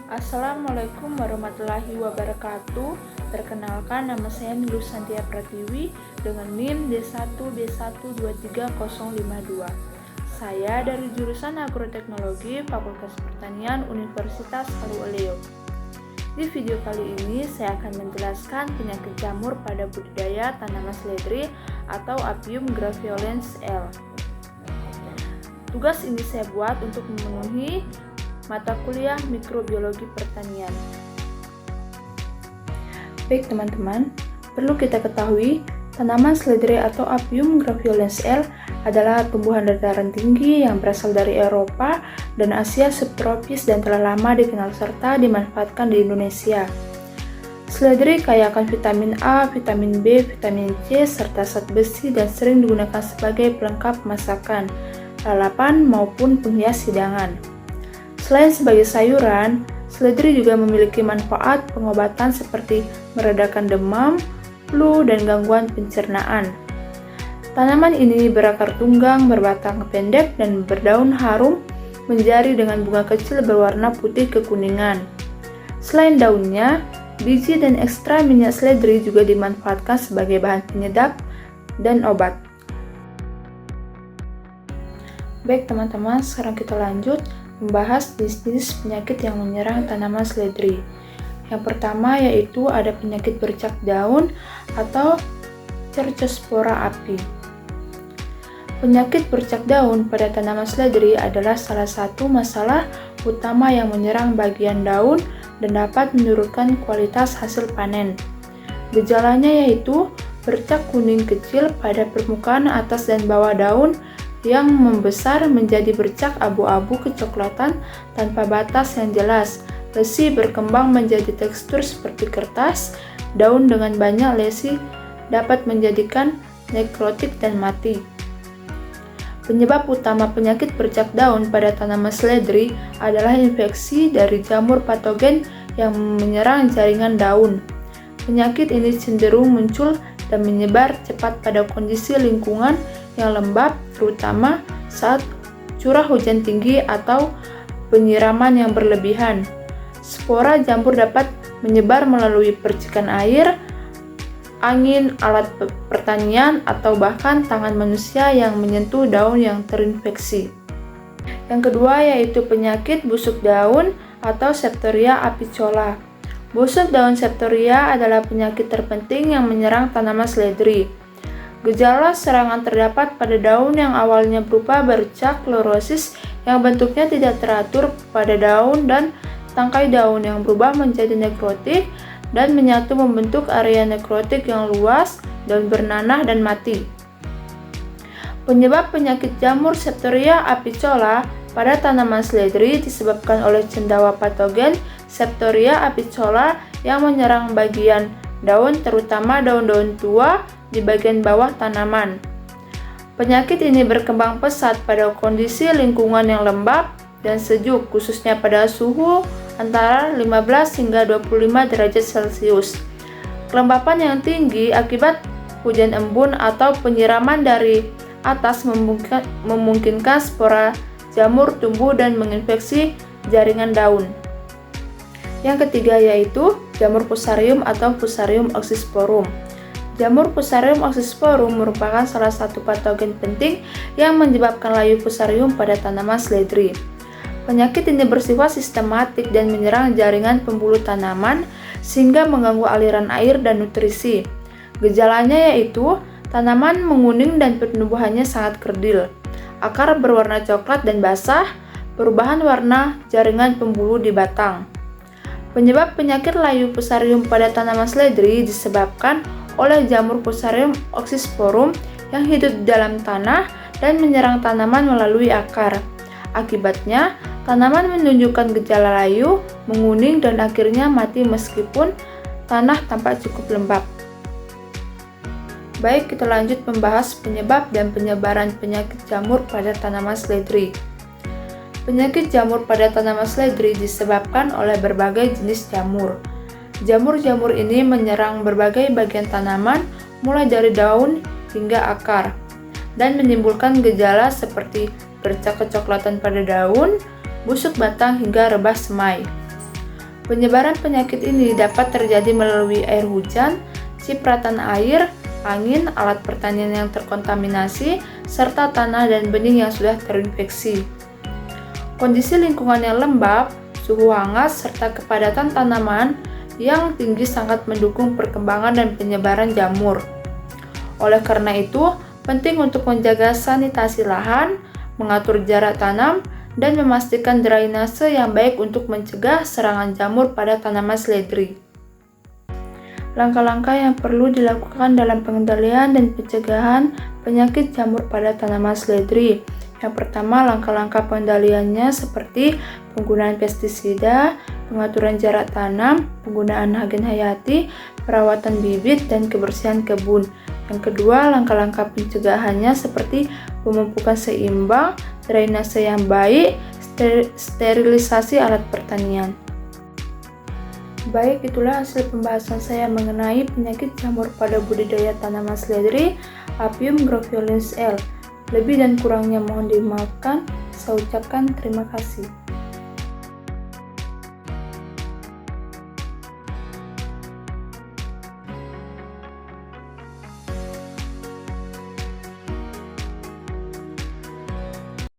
Assalamualaikum warahmatullahi wabarakatuh. Perkenalkan, nama saya Nilu Santia Pratiwi dengan NIM D1B1230052. Saya dari jurusan Agroteknologi Fakultas Pertanian Universitas Haluoleo. Di video kali ini saya akan menjelaskan penyakit jamur pada budidaya tanaman seledri atau Apium graveolens L. Tugas ini saya buat untuk memenuhi mata kuliah mikrobiologi pertanian. Baik teman-teman, perlu kita ketahui tanaman seledri atau Apium graveolens L adalah tumbuhan dataran tinggi yang berasal dari Eropa dan Asia subtropis dan telah lama dikenal serta dimanfaatkan di Indonesia. Seledri kaya akan vitamin A, vitamin B, vitamin C, serta zat besi dan sering digunakan sebagai pelengkap masakan, lalapan maupun penghias hidangan. Selain sebagai sayuran, seledri juga memiliki manfaat pengobatan seperti meredakan demam, flu, dan gangguan pencernaan. Tanaman ini berakar tunggang, berbatang pendek, dan berdaun harum, menjari dengan bunga kecil berwarna putih kekuningan. Selain daunnya, biji dan ekstra minyak seledri juga dimanfaatkan sebagai bahan penyedap dan obat. Baik teman-teman, sekarang kita lanjut membahas jenis-jenis penyakit yang menyerang tanaman seledri. Yang pertama yaitu ada penyakit bercak daun atau Cercospora api. Penyakit bercak daun pada tanaman seledri adalah salah satu masalah utama yang menyerang bagian daun dan dapat menurunkan kualitas hasil panen. Gejalanya yaitu bercak kuning kecil pada permukaan atas dan bawah daun yang membesar menjadi bercak abu-abu kecoklatan tanpa batas yang jelas. Lesi berkembang menjadi tekstur seperti kertas. Daun dengan banyak lesi dapat menjadikan nekrotik dan mati. Penyebab utama penyakit bercak daun pada tanaman seledri adalah infeksi dari jamur patogen yang menyerang jaringan daun. Penyakit ini cenderung muncul dan menyebar cepat pada kondisi lingkungan yang lembab, terutama saat curah hujan tinggi atau penyiraman yang berlebihan. Spora jamur dapat menyebar melalui percikan air, angin, alat pertanian, atau bahkan tangan manusia yang menyentuh daun yang terinfeksi. Yang kedua yaitu penyakit busuk daun atau Septoria apicola. Busuk daun Septoria adalah penyakit terpenting yang menyerang tanaman seledri. Gejala serangan terdapat pada daun yang awalnya berupa bercak klorosis yang bentuknya tidak teratur pada daun dan tangkai daun yang berubah menjadi nekrotik dan menyatu membentuk area nekrotik yang luas, daun bernanah dan mati. Penyebab penyakit jamur Septoria apicola pada tanaman seledri disebabkan oleh cendawa patogen Septoria apicola yang menyerang bagian daun, terutama daun-daun tua di bagian bawah tanaman. Penyakit ini berkembang pesat pada kondisi lingkungan yang lembab dan sejuk, khususnya pada suhu antara 15 hingga 25 derajat Celcius. Kelembapan yang tinggi akibat hujan embun atau penyiraman dari atas memungkinkan spora jamur tumbuh dan menginfeksi jaringan daun. Yang ketiga yaitu jamur Fusarium atau Fusarium oxysporum. Jamur Fusarium oxysporum merupakan salah satu patogen penting yang menyebabkan layu Fusarium pada tanaman seledri. Penyakit ini bersifat sistematik dan menyerang jaringan pembuluh tanaman sehingga mengganggu aliran air dan nutrisi. Gejalanya yaitu tanaman menguning dan pertumbuhannya sangat kerdil. Akar berwarna coklat dan basah, perubahan warna jaringan pembuluh di batang. Penyebab penyakit layu Fusarium pada tanaman seledri disebabkan oleh jamur Fusarium oxysporum yang hidup di dalam tanah dan menyerang tanaman melalui akar. Akibatnya, tanaman menunjukkan gejala layu, menguning, dan akhirnya mati meskipun tanah tampak cukup lembab. Baik, kita lanjut membahas penyebab dan penyebaran penyakit jamur pada tanaman seledri. Penyakit jamur pada tanaman seledri disebabkan oleh berbagai jenis jamur. Jamur-jamur ini menyerang berbagai bagian tanaman, mulai dari daun hingga akar, dan menimbulkan gejala seperti bercak kecoklatan pada daun, busuk batang hingga rebah semai. Penyebaran penyakit ini dapat terjadi melalui air hujan, cipratan air, angin, alat pertanian yang terkontaminasi, serta tanah dan benih yang sudah terinfeksi. Kondisi lingkungan yang lembab, suhu hangat, serta kepadatan tanaman yang tinggi sangat mendukung perkembangan dan penyebaran jamur. Oleh karena itu, penting untuk menjaga sanitasi lahan, mengatur jarak tanam, dan memastikan drainase yang baik untuk mencegah serangan jamur pada tanaman seledri. Langkah-langkah yang perlu dilakukan dalam pengendalian dan pencegahan penyakit jamur pada tanaman seledri. Yang pertama, langkah-langkah pengendaliannya seperti penggunaan pestisida, pengaturan jarak tanam, penggunaan agen hayati, perawatan bibit, dan kebersihan kebun. Yang kedua, langkah-langkah pencegahannya seperti pemupukan seimbang, drainase yang baik, sterilisasi alat pertanian. Baik, itulah hasil pembahasan saya mengenai penyakit jamur pada budidaya tanaman seledri, Apium gropiolense L. Lebih dan kurangnya mohon dimaafkan. Saya ucapkan terima kasih.